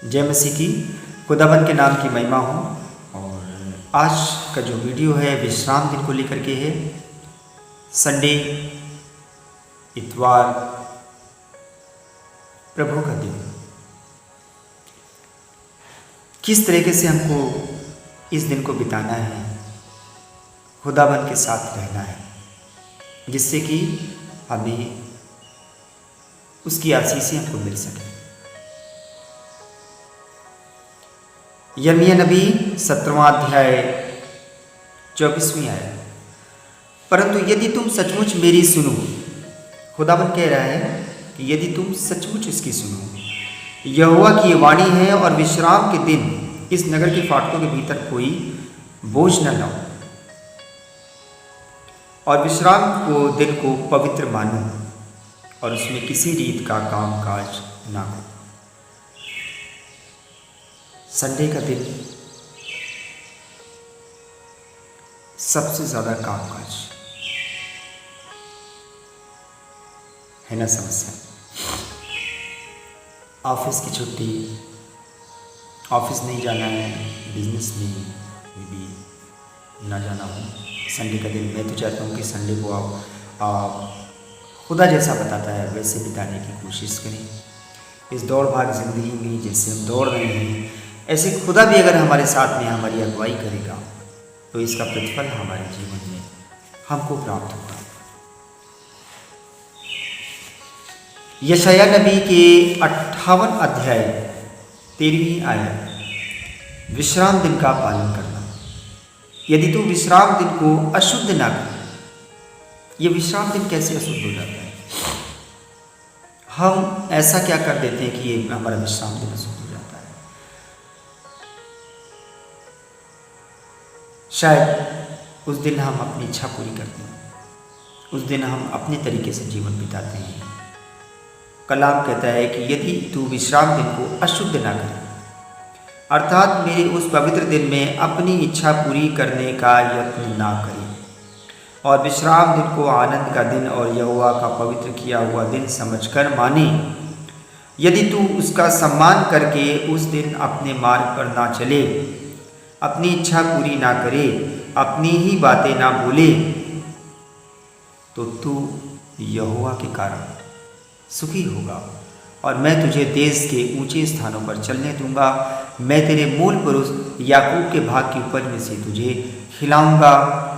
जय मसीह की। खुदाबंद के नाम की महिमा हो। और आज का जो वीडियो है विश्राम दिन को लेकर के है। संडे, इतवार, प्रभु का दिन। किस तरीके से हमको इस दिन को बिताना है, खुदाबंद के साथ रहना है, जिससे कि हमें उसकी आशीषें हमको मिल सके। यिर्मयाह नबी 17वां अध्याय 24वीं आयत। परंतु यदि तुम सचमुच मेरी सुनो, खुदाबंद कह रहा है कि यदि तुम सचमुच इसकी सुनो, यहोवा की ये वाणी है, और विश्राम के दिन इस नगर के फाटकों के भीतर कोई बोझ न लाओ, और विश्राम को दिन को पवित्र मानो, और उसमें किसी रीत का काम काज ना हो। संडे का दिन सबसे ज़्यादा कामकाज है ना। समस्या ऑफिस की छुट्टी, ऑफिस नहीं जाना है, बिजनेस में भी ना जाना हो। संडे का दिन मैं तो चाहता हूँ कि संडे को आप खुदा जैसा बताता है वैसे बिताने की कोशिश करें। इस दौड़ भाग ज़िंदगी में जैसे हम दौड़ रहे हैं, ऐसे खुदा भी अगर हमारे साथ में हमारी अगुवाई करेगा तो इसका प्रतिफल हमारे जीवन में हमको प्राप्त होगा। यशायाह नबी के 58 अध्याय 13वीं आयत। विश्राम दिन का पालन करना। यदि तू विश्राम दिन को अशुद्ध ना करे। ये विश्राम दिन कैसे अशुद्ध हो जाता है? हम ऐसा क्या कर देते हैं कि ये हमारा विश्राम दिन अशुद्ध हो जाता है? शायद उस दिन हम अपनी इच्छा पूरी करते हैं, उस दिन हम अपने तरीके से जीवन बिताते हैं। कलाम कहता है कि यदि तू विश्राम दिन को अशुद्ध ना करे, अर्थात मेरे उस पवित्र दिन में अपनी इच्छा पूरी करने का यत्न ना करे, और विश्राम दिन को आनंद का दिन और यहोवा का पवित्र किया हुआ दिन समझकर माने, यदि तू उसका सम्मान करके उस दिन अपने मार्ग पर ना चले, अपनी इच्छा पूरी ना करे, अपनी ही बातें ना बोले, तो तू यहोवा के कारण सुखी होगा, और मैं तुझे देश के ऊंचे स्थानों पर चलने दूंगा। मैं तेरे मूल पुरुष याकूब के भाग की उपज में से तुझे खिलाऊंगा,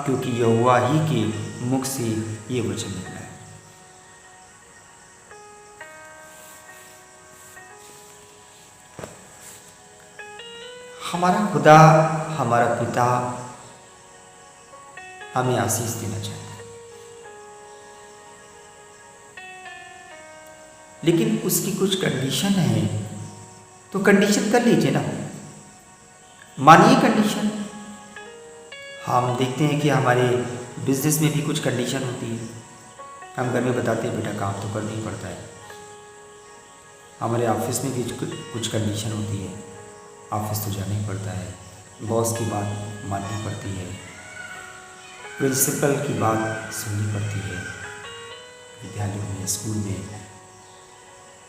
क्योंकि यहोवा ही के मुख से ये वचन निकला है। हमारा खुदा, हमारा पिता हमें आशीष देना चाहता है, लेकिन उसकी कुछ कंडीशन है। तो कंडीशन कर लीजिए ना, मानिए कंडीशन। हम देखते हैं कि हमारे बिजनेस में भी कुछ कंडीशन होती है। हम घर में बताते हैं बेटा काम तो करना ही पड़ता है। हमारे ऑफिस में भी कुछ कंडीशन होती है, ऑफिस तो जाना ही पड़ता है, बॉस की बात माननी पड़ती है, प्रिंसिपल की बात सुननी पड़ती है, विद्यालयों में, स्कूल में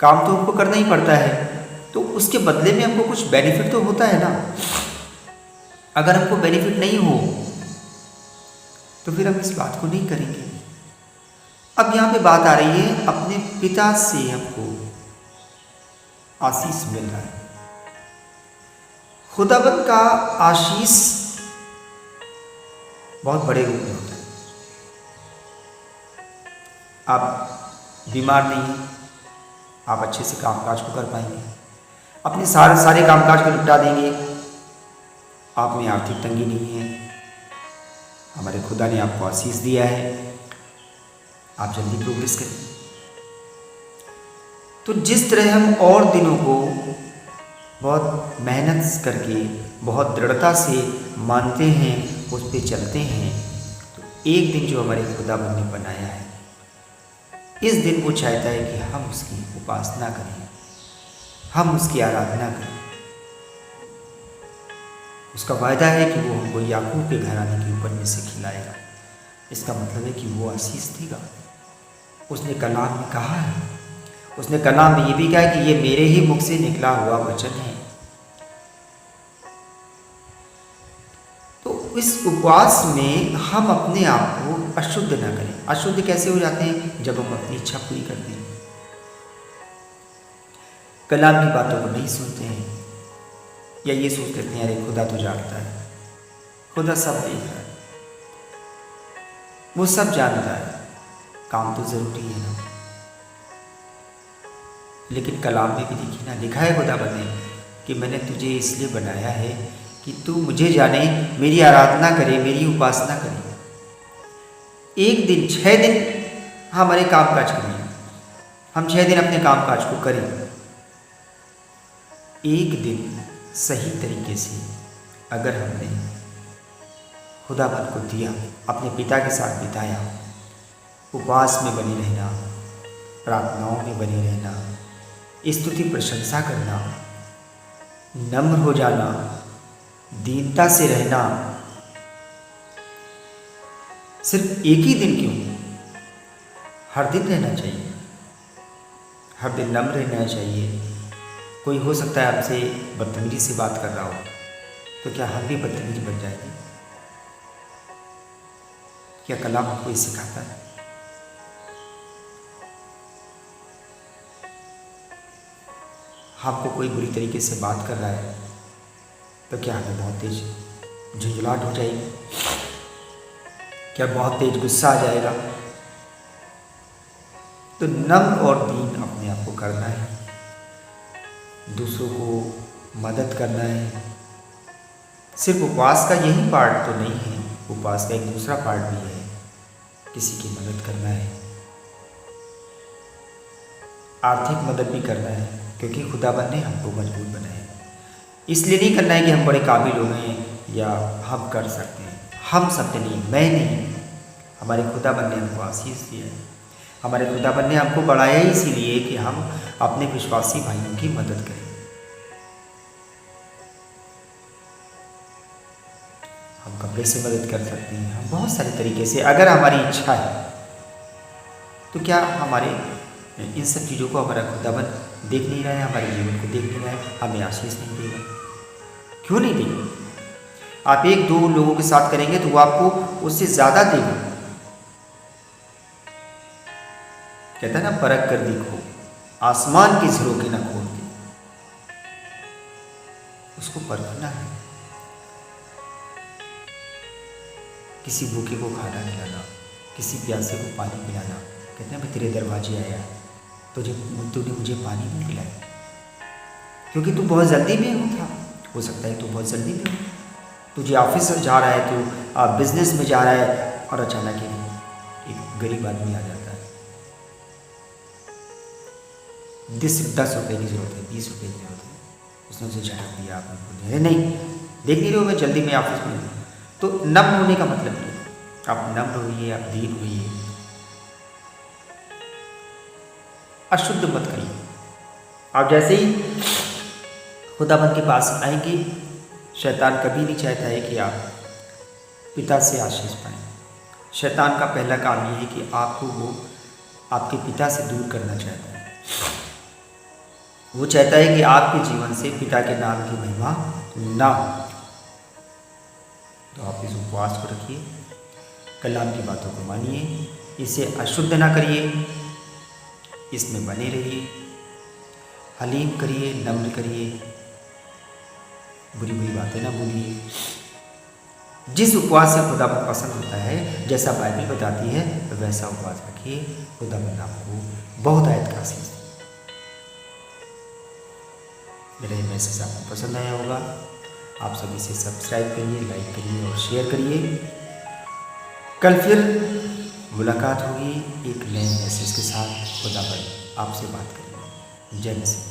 काम तो हमको करना ही पड़ता है। तो उसके बदले में हमको कुछ बेनिफिट तो होता है ना। अगर हमको बेनिफिट नहीं हो तो फिर हम इस बात को नहीं करेंगे। अब यहाँ पे बात आ रही है, अपने पिता से हमको आशीष मिल रहा है। खुदाबंद का आशीष बहुत बड़े रूप में होता है। आप बीमार नहीं, आप अच्छे से कामकाज को कर पाएंगे, अपने सारे कामकाज को निपटा देंगे, आप में आर्थिक तंगी नहीं है, हमारे खुदा ने आपको आशीष दिया है, आप जल्दी प्रोग्रेस करें। तो जिस तरह हम और दिनों को बहुत मेहनत करके, बहुत दृढ़ता से मानते हैं, उस पर चलते हैं, तो एक दिन जो हमारे खुदाबंद ने बनाया है, इस दिन वो चाहता है कि हम उसकी उपासना करें, हम उसकी आराधना करें। उसका वायदा है कि वो हमको याकूब के घराने की उपज में से खिलाएगा। इसका मतलब है कि वो आशीष देगा। उसने कलाम में कहा है, उसने कलाम में ये भी कहा है कि ये मेरे ही मुख से निकला हुआ वचन है। इस उपवास में हम अपने आप को अशुद्ध ना करें। अशुद्ध कैसे हो जाते हैं? जब हम अपनी इच्छा पूरी करते हैं, कलाम की बातों को नहीं सुनते हैं, या ये सोच लेते हैं अरे खुदा तो जानता है, खुदा सब देख रहा है, वो सब जानता है, काम तो जरूरी है ना। लेकिन कलाम में भी देखिए ना, लिखा है खुदाबंद ने कि मैंने तुझे इसलिए बनाया है कि तू मुझे जाने, मेरी आराधना करे, मेरी उपासना करे। एक दिन 6 दिन हमारे काम काज करें, हम 6 दिन अपने काम काज को करें। एक दिन सही तरीके से अगर हमने खुदाबंद को दिया, अपने पिता के साथ बिताया, उपवास में बने रहना, प्रार्थनाओं में बने रहना, स्तुति प्रशंसा करना, नम्र हो जाना, दीनता से रहना, सिर्फ एक ही दिन क्यों, हर दिन रहना चाहिए, हर दिन नम्र रहना चाहिए। कोई हो सकता है आपसे बदतमीजी से बात कर रहा हो, तो क्या हम भी बदतमीज बन जाएंगे? क्या कलाम आपको ये सिखाता है? आपको कोई बुरी तरीके से बात कर रहा है तो क्या हमें बहुत तेज झुंझलाहट हो जाएगी? क्या बहुत तेज गुस्सा आ जाएगा? तो नम्र और दीन अपने आप को करना है, दूसरों को मदद करना है। सिर्फ उपवास का यही पार्ट तो नहीं है, उपवास का एक दूसरा पार्ट भी है, किसी की मदद करना है, आर्थिक मदद भी करना है, क्योंकि खुदाबंद ने हमको मजबूत बनाया है। इसलिए नहीं करना है कि हम बड़े काबिल हो गए हैं या हम कर सकते हैं, हम सब नहीं, मैं नहीं, हमारे खुदाबंद ने हमको आशीष दिया है। हमारे खुदाबंद ने हमको बढ़ाया ही इसीलिए कि हम अपने विश्वासी भाइयों की मदद करें। हम कपड़े से मदद कर सकते हैं, हम बहुत सारे तरीके से, अगर हमारी इच्छा है तो क्या हमारे इन सब चीज़ों को हमारा खुदाबंद देख नहीं रहा है, हमारे जीवन को देख नहीं रहा है, हमें आशीष नहीं देगा? क्यों नहीं देगा? आप 1-2 लोगों के साथ करेंगे तो वो आपको उससे ज़्यादा देगा। कहता है ना, परख कर देखो, आसमान की झरोखे ना खोलते, उसको परखना है। किसी भूखे को खाना खिलाना, किसी प्यासे को पानी पिलाना। कहते हैं मैं तेरे दरवाजे आया, तूने मुझे पानी नहीं पिलाया, क्योंकि तू बहुत जल्दी में था। हो सकता है तू बहुत जल्दी में हो, तुझे ऑफिस जा रहा है, तू बिजनेस में जा रहा है, और अचानक एक गरीब आदमी आ जाता है, 10 रुपये की जरूरत है, 20 रुपये की जरूरत है, उसने उसे झटक दिया, आप उनको दे रहे नहीं, देख नहीं रहे हो मैं जल्दी में ऑफिस में हूँ। तो नम्र होने का मतलब ये, आप नम्र होइए, आप दीन होइए, अशुद्ध मत करिए। आप जैसे ही खुदाबंद के पास आएंगे, शैतान कभी नहीं चाहता है कि आप पिता से आशीष पाएं। शैतान का पहला काम ये है कि आपको वो आपके पिता से दूर करना चाहता है। वो चाहता है कि आपके जीवन से पिता के नाम की महिमा ना हो। तो आप इस उपवास को रखिए, कलाम की बातों को मानिए, इसे अशुद्ध ना करिए, इसमें बने रहिए, हलीम करिए, नम्र करिए, बुरी बुरी बातें ना भूलिए। जिस उपवास से खुदाबंद पसंद होता है, जैसा बाइबल बताती है, वैसा उपवास रखिए। खुदाबंद आपको बहुत आयत का आशीष दे। मेरा ये मैसेज आपको पसंद आया होगा। आप सभी से सब्सक्राइब करिए, लाइक करिए और शेयर करिए। कल फिर मुलाकात होगी एक नए मैसेज के साथ। खुदाबंद आपसे बात करेंगे। जय मसीह।